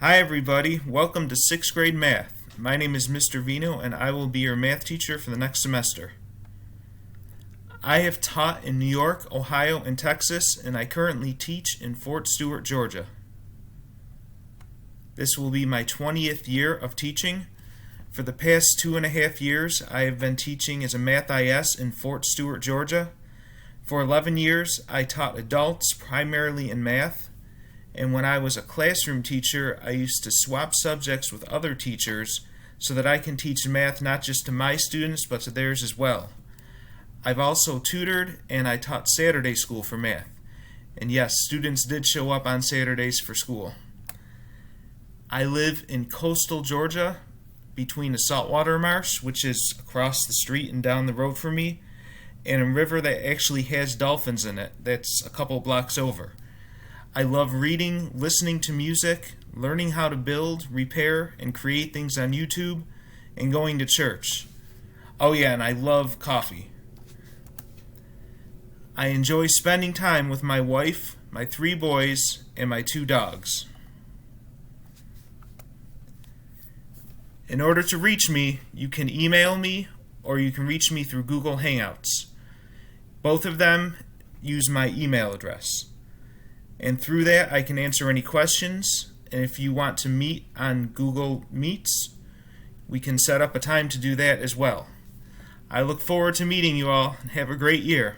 Hi, everybody. Welcome to 6th grade math. My name is Mr. Vino, and I will be your math teacher for the next semester. I have taught in New York, Ohio, and Texas, and I currently teach in Fort Stewart, Georgia. This will be my 20th year of teaching. For the past 2.5 years, I have been teaching as a Math IS in Fort Stewart, Georgia. For 11 years, I taught adults primarily in math. And when I was a classroom teacher, I used to swap subjects with other teachers so that I can teach math not just to my students but to theirs as well. I've also tutored and I taught Saturday school for math. And yes, students did show up on Saturdays for school. I live in coastal Georgia between a saltwater marsh, which is across the street and down the road from me, and a river that actually has dolphins in it that's a couple blocks over. I love reading, listening to music, learning how to build, repair, and create things on YouTube, and going to church. Oh yeah, and I love coffee. I enjoy spending time with my wife, my 3 boys, and my 2 dogs. In order to reach me, you can email me or you can reach me through Google Hangouts. Both of them use my email address. And through that, I can answer any questions. And if you want to meet on Google Meets, we can set up a time to do that as well. I look forward to meeting you all and have a great year.